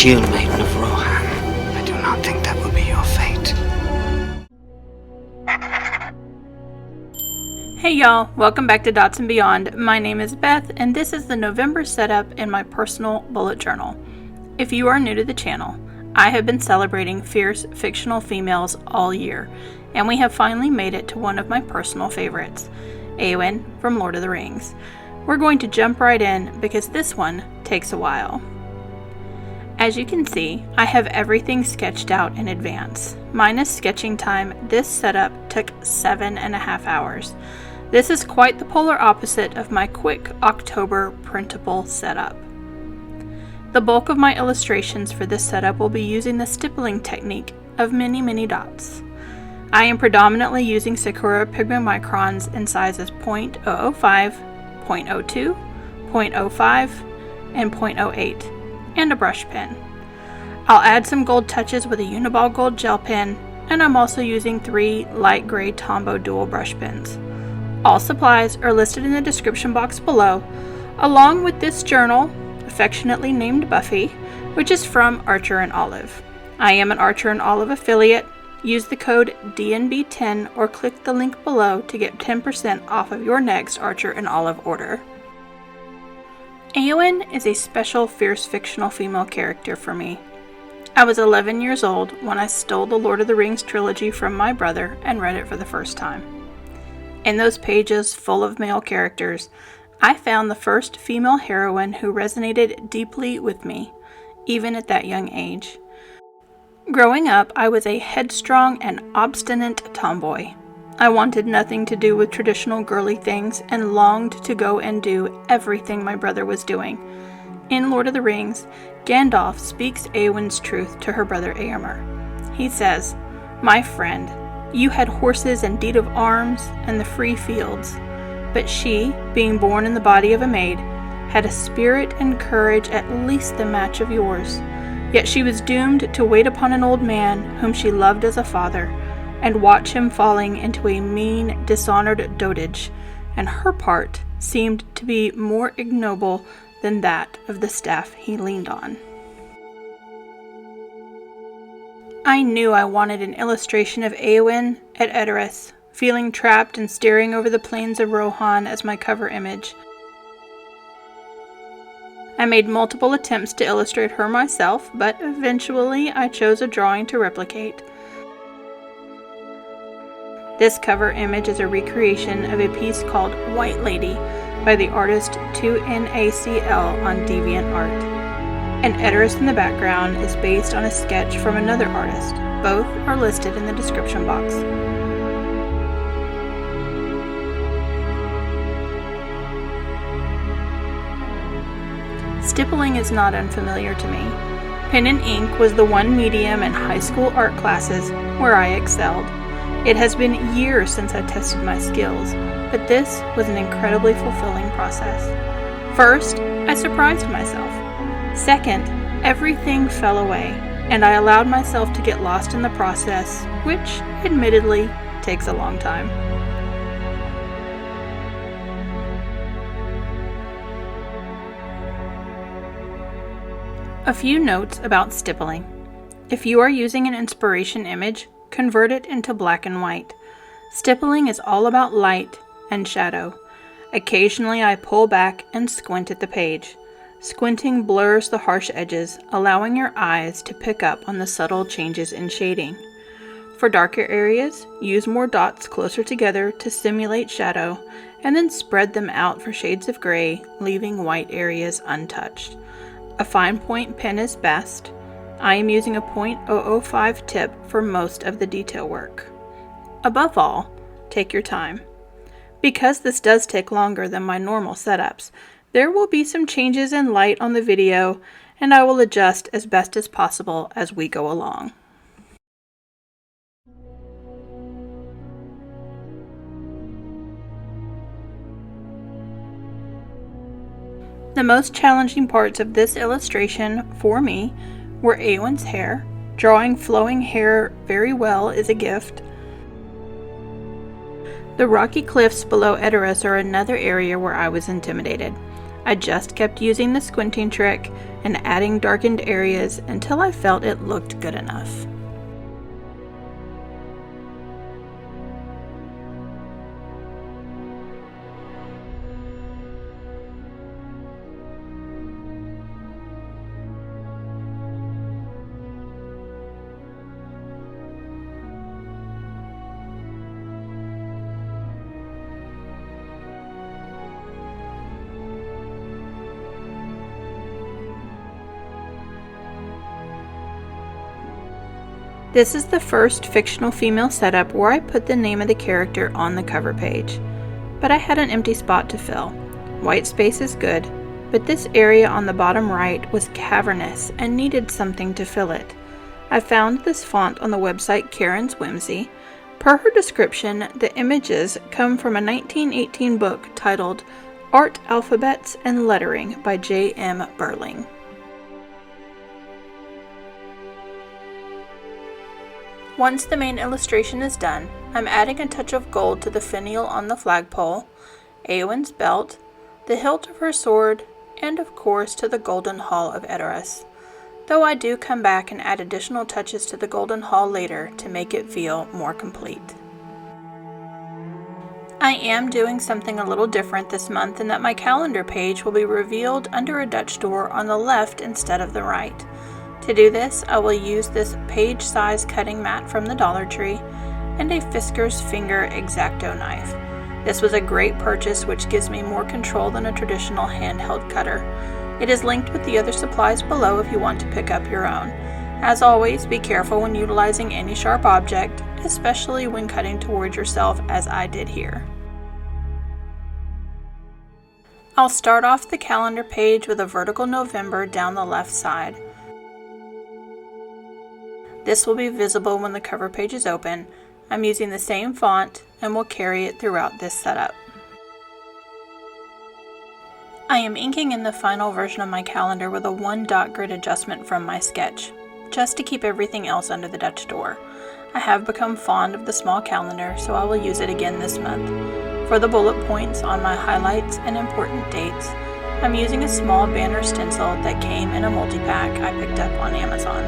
TUL Maiden of Rohan. I do not think that will be your fate. Hey y'all, welcome back to Dots and Beyond. My name is Beth, and this is the November setup in my personal bullet journal. If you are new to the channel, I have been celebrating fierce fictional females all year, and we have finally made it to one of my personal favorites, Éowyn from Lord of the Rings. We're going to jump right in because this one takes a while. As you can see, I have everything sketched out in advance. Minus sketching time, this setup took 7.5 hours. This is quite the polar opposite of my quick October printable setup. The bulk of my illustrations for this setup will be using the stippling technique of many dots. I am predominantly using Sakura Pigma Microns in sizes 0.005, 0.02, 0.05, and 0.08, and a brush pen. I'll add some gold touches with a Uniball gold gel pen, and I'm also using 3 light gray Tombow dual brush pens. All supplies are listed in the description box below, along with this journal, affectionately named Buffy, which is from Archer and Olive. I am an Archer and Olive affiliate. Use the code DNB10 or click the link below to get 10% off of your next Archer and Olive order. Éowyn is a special fierce fictional female character for me. I was 11 years old when I stole the Lord of the Rings trilogy from my brother and read it for the first time. In those pages full of male characters, I found the first female heroine who resonated deeply with me, even at that young age. Growing up, I was a headstrong and obstinate tomboy. I wanted nothing to do with traditional girly things and longed to go and do everything my brother was doing. In Lord of the Rings, Gandalf speaks Éowyn's truth to her brother Éomer. He says, "My friend, you had horses and deed of arms and the free fields, but she, being born in the body of a maid, had a spirit and courage at least the match of yours. Yet she was doomed to wait upon an old man whom she loved as a father, and watch him falling into a mean, dishonored dotage, and her part seemed to be more ignoble than that of the staff he leaned on." I knew I wanted an illustration of Éowyn at Edoras, feeling trapped and staring over the plains of Rohan as my cover image. I made multiple attempts to illustrate her myself, but eventually I chose a drawing to replicate. This cover image is a recreation of a piece called White Lady by the artist 2NACL on Deviant Art. An Edoras in the background is based on a sketch from another artist. Both are listed in the description box. Stippling is not unfamiliar to me. Pen and ink was the one medium in high school art classes where I excelled. It has been years since I tested my skills, but this was an incredibly fulfilling process. First, I surprised myself. Second, everything fell away, and I allowed myself to get lost in the process, which, admittedly, takes a long time. A few notes about stippling. If you are using an inspiration image, convert it into black and white. Stippling is all about light and shadow. Occasionally I pull back and squint at the page. Squinting blurs the harsh edges, allowing your eyes to pick up on the subtle changes in shading. For darker areas, use more dots closer together to simulate shadow, and then spread them out for shades of gray, leaving white areas untouched. A fine point pen is best. I am using a .005 tip for most of the detail work. Above all, take your time. Because this does take longer than my normal setups, there will be some changes in light on the video, and I will adjust as best as possible as we go along. The most challenging parts of this illustration, for me, were Éowyn's hair. Drawing flowing hair very well is a gift. The rocky cliffs below Edoras are another area where I was intimidated. I just kept using the squinting trick and adding darkened areas until I felt it looked good enough. This is the first fictional female setup where I put the name of the character on the cover page, but I had an empty spot to fill. White space is good, but this area on the bottom right was cavernous and needed something to fill it. I found this font on the website Karen's Whimsy. Per her description, the images come from a 1918 book titled Art, Alphabets, and Lettering by J.M. Burling. Once the main illustration is done, I'm adding a touch of gold to the finial on the flagpole, Éowyn's belt, the hilt of her sword, and of course to the golden hall of Edoras, though I do come back and add additional touches to the golden hall later to make it feel more complete. I am doing something a little different this month in that my calendar page will be revealed under a Dutch door on the left instead of the right. To do this, I will use this page-size cutting mat from the Dollar Tree and a Fiskars finger X-Acto knife. This was a great purchase which gives me more control than a traditional handheld cutter. It is linked with the other supplies below if you want to pick up your own. As always, be careful when utilizing any sharp object, especially when cutting towards yourself as I did here. I'll start off the calendar page with a vertical November down the left side. This will be visible when the cover page is open. I'm using the same font and will carry it throughout this setup. I am inking in the final version of my calendar with a 1-dot grid adjustment from my sketch, just to keep everything else under the Dutch door. I have become fond of the small calendar, so I will use it again this month. For the bullet points on my highlights and important dates, I'm using a small banner stencil that came in a multi-pack I picked up on Amazon.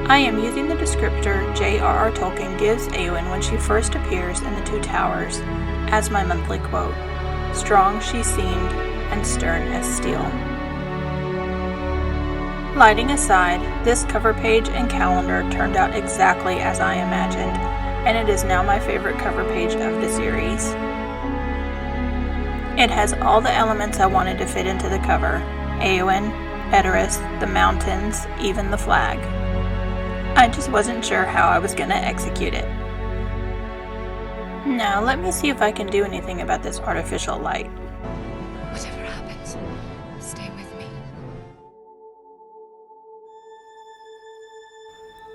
I am using the descriptor J.R.R. Tolkien gives Éowyn when she first appears in the Two Towers as my monthly quote. Strong she seemed, and stern as steel. Lighting aside, this cover page and calendar turned out exactly as I imagined, and it is now my favorite cover page of the series. It has all the elements I wanted to fit into the cover. Éowyn, Edoras, the mountains, even the flag. I just wasn't sure how I was going to execute it. Now let me see if I can do anything about this artificial light. Whatever happens, stay with me.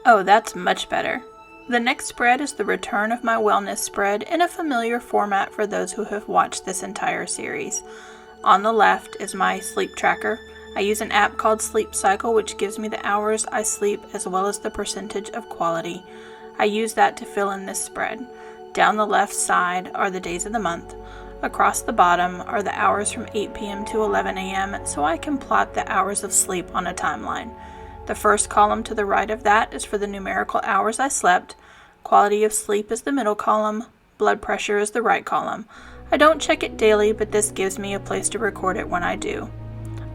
Oh, that's much better. The next spread is the return of my wellness spread in a familiar format for those who have watched this entire series. On the left is my sleep tracker. I use an app called Sleep Cycle, which gives me the hours I sleep as well as the percentage of quality. I use that to fill in this spread. Down the left side are the days of the month. Across the bottom are the hours from 8 p.m. to 11 a.m., so I can plot the hours of sleep on a timeline. The first column to the right of that is for the numerical hours I slept. Quality of sleep is the middle column. Blood pressure is the right column. I don't check it daily, but this gives me a place to record it when I do.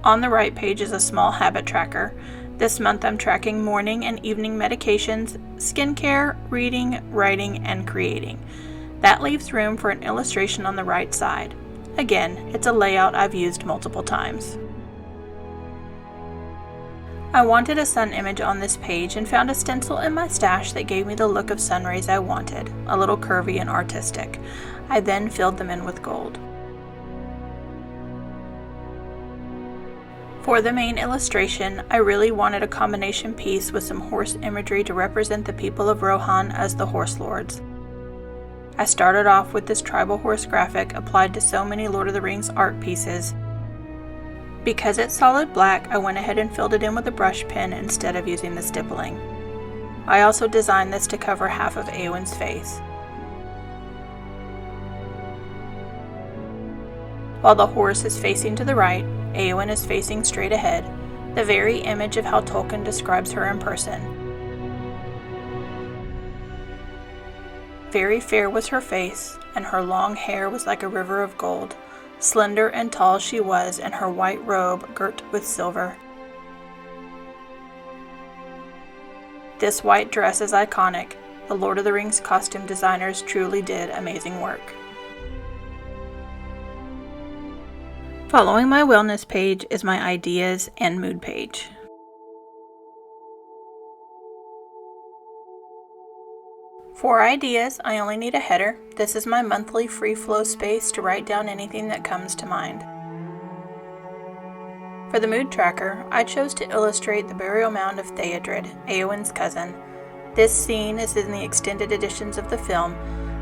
On the right page is a small habit tracker. This month I'm tracking morning and evening medications, skincare, reading, writing, and creating. That leaves room for an illustration on the right side. Again, it's a layout I've used multiple times. I wanted a sun image on this page and found a stencil in my stash that gave me the look of sun rays I wanted, a little curvy and artistic. I then filled them in with gold. For the main illustration, I really wanted a combination piece with some horse imagery to represent the people of Rohan as the Horse Lords. I started off with this tribal horse graphic applied to so many Lord of the Rings art pieces. Because it's solid black, I went ahead and filled it in with a brush pen instead of using the stippling. I also designed this to cover half of Éowyn's face. While the horse is facing to the right, Éowyn is facing straight ahead, the very image of how Tolkien describes her in person. Very fair was her face, and her long hair was like a river of gold. Slender and tall she was in her white robe girt with silver. This white dress is iconic. The Lord of the Rings costume designers truly did amazing work. Following my wellness page is my ideas and mood page. For ideas, I only need a header. This is my monthly free flow space to write down anything that comes to mind. For the mood tracker, I chose to illustrate the burial mound of Theodred, Éowyn's cousin. This scene is in the extended editions of the film,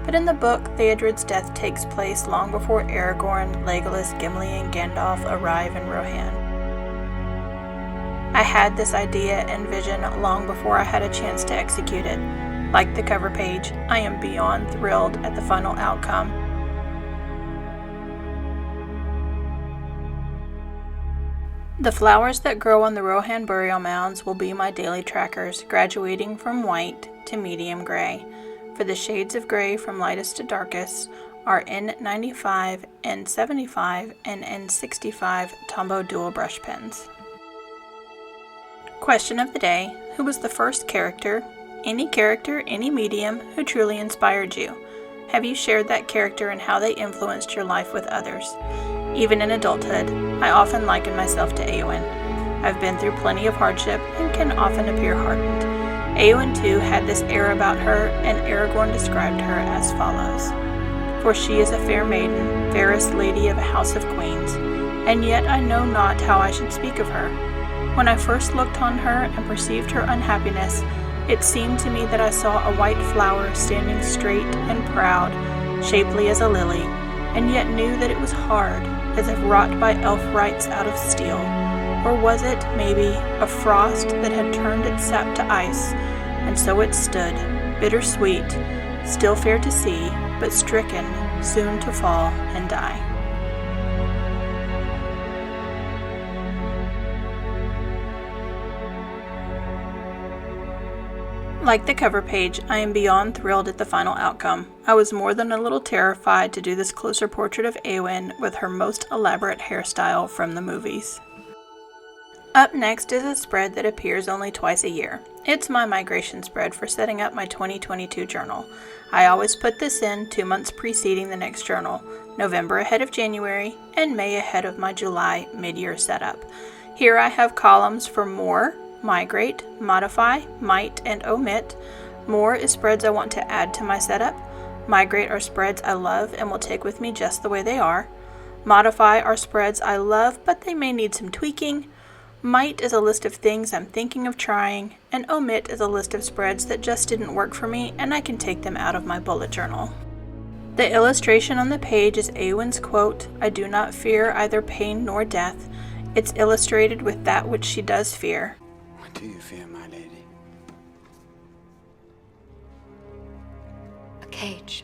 but in the book, Theodred's death takes place long before Aragorn, Legolas, Gimli, and Gandalf arrive in Rohan. I had this idea and vision long before I had a chance to execute it. Like the cover page, I am beyond thrilled at the final outcome. The flowers that grow on the Rohan burial mounds will be my daily trackers, graduating from white to medium gray. For the shades of gray from lightest to darkest are N95, N75, and N65 Tombow dual brush pens. Question of the day: who was the first character, any medium, who truly inspired you? Have you shared that character and how they influenced your life with others? Even in adulthood, I often liken myself to Éowyn. I've been through plenty of hardship and can often appear hardened. Éowyn too had this air about her, and Aragorn described her as follows: "For she is a fair maiden, fairest lady of a house of queens, and yet I know not how I should speak of her. When I first looked on her and perceived her unhappiness, it seemed to me that I saw a white flower standing straight and proud, shapely as a lily, and yet knew that it was hard, as if wrought by elf rites out of steel. Or was it, maybe, a frost that had turned its sap to ice, and so it stood, bitter-sweet, still fair to see, but stricken, soon to fall and die." Like the cover page, I am beyond thrilled at the final outcome. I was more than a little terrified to do this closer portrait of Éowyn with her most elaborate hairstyle from the movies. Up next is a spread that appears only twice a year. It's my migration spread for setting up my 2022 journal. I always put this in 2 months preceding the next journal, November ahead of January, and May ahead of my July mid-year setup. Here I have columns for more, migrate, modify, might, and omit. More is spreads I want to add to my setup. Migrate are spreads I love and will take with me just the way they are. Modify are spreads I love, but they may need some tweaking. Might is a list of things I'm thinking of trying, and omit is a list of spreads that just didn't work for me and I can take them out of my bullet journal. The illustration on the page is Éowyn's quote, "I do not fear either pain nor death." It's illustrated with that which she does fear. What do you fear, my lady? A cage.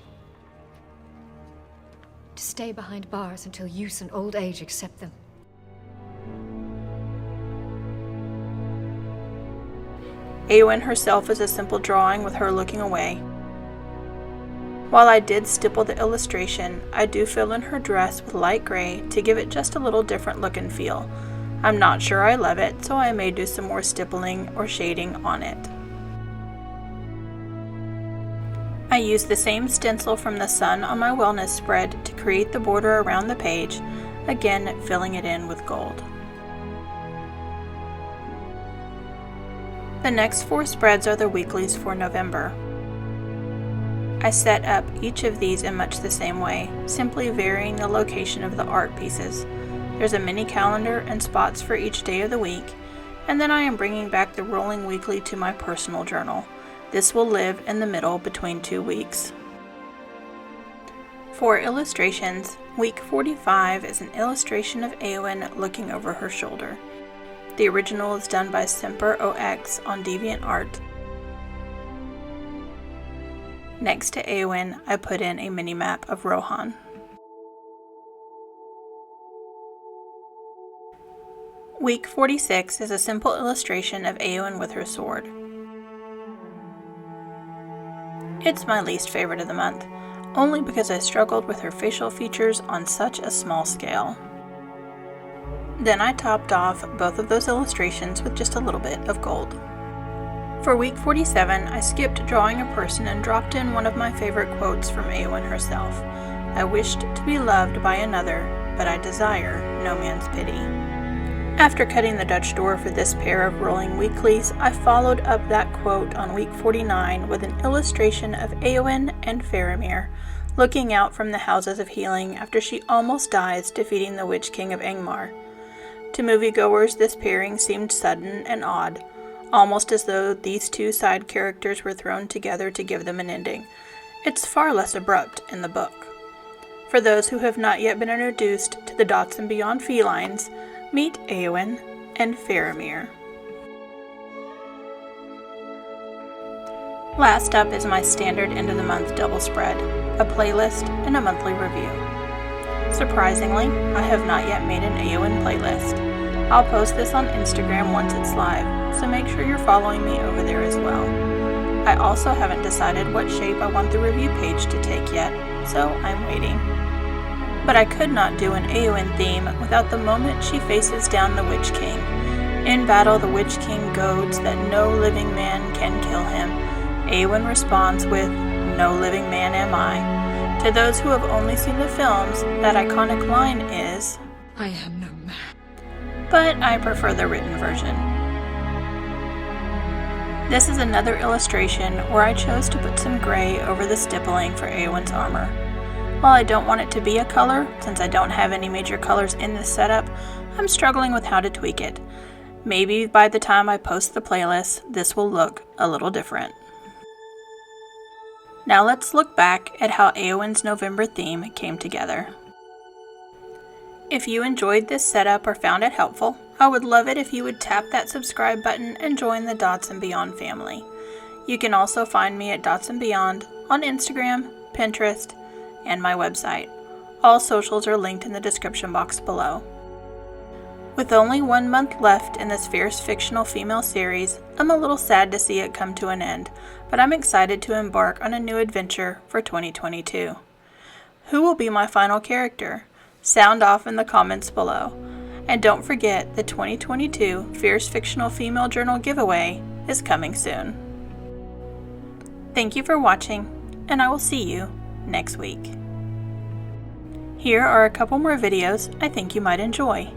To stay behind bars until use and old age accept them. Éowyn herself is a simple drawing with her looking away. While I did stipple the illustration, I do fill in her dress with light gray to give it just a little different look and feel. I'm not sure I love it, so I may do some more stippling or shading on it. I used the same stencil from the sun on my wellness spread to create the border around the page, again filling it in with gold. The next 4 spreads are the weeklies for November. I set up each of these in much the same way, simply varying the location of the art pieces. There's a mini calendar and spots for each day of the week, and then I am bringing back the rolling weekly to my personal journal. This will live in the middle between 2 weeks. For illustrations, week 45 is an illustration of Éowyn looking over her shoulder. The original is done by Semper.OX on Deviant Art. Next to Éowyn, I put in a mini map of Rohan. Week 46 is a simple illustration of Éowyn with her sword. It's my least favorite of the month, only because I struggled with her facial features on such a small scale. Then I topped off both of those illustrations with just a little bit of gold. For week 47, I skipped drawing a person and dropped in one of my favorite quotes from Éowyn herself. I wished to be loved by another, but I desire no man's pity. After cutting the Dutch door for this pair of rolling weeklies, I followed up that quote on week 49 with an illustration of Éowyn and Faramir looking out from the Houses of Healing after she almost dies defeating the Witch King of Angmar. To moviegoers, this pairing seemed sudden and odd, almost as though these two side characters were thrown together to give them an ending. It's far less abrupt in the book. For those who have not yet been introduced to the Dots and Beyond felines, meet Éowyn and Faramir. Last up is my standard end of the month double spread, a playlist, and a monthly review. Surprisingly, I have not yet made an Éowyn playlist. I'll post this on Instagram once it's live, so make sure you're following me over there as well. I also haven't decided what shape I want the review page to take yet, so I'm waiting. But I could not do an Éowyn theme without the moment she faces down the Witch King. In battle, the Witch King goads that no living man can kill him. Éowyn responds with, "No living man am I." To those who have only seen the films, that iconic line is, I am no man. but I prefer the written version. This is another illustration where I chose to put some gray over the stippling for Éowyn's armor. While I don't want it to be a color, since I don't have any major colors in this setup, I'm struggling with how to tweak it. Maybe by the time I post the playlist, this will look a little different. Now let's look back at how Éowyn's November theme came together. If you enjoyed this setup or found it helpful, I would love it if you would tap that subscribe button and join the Dots and Beyond family. You can also find me at Dots and Beyond on Instagram, Pinterest, and my website. All socials are linked in the description box below. With only 1 month left in this fierce fictional female series, I'm a little sad to see it come to an end, but I'm excited to embark on a new adventure for 2022. Who will be my final character? Sound off in the comments below. And don't forget the 2022 Fierce Fictional Female Journal giveaway is coming soon. Thank you for watching, and I will see you next week. Here are a couple more videos I think you might enjoy.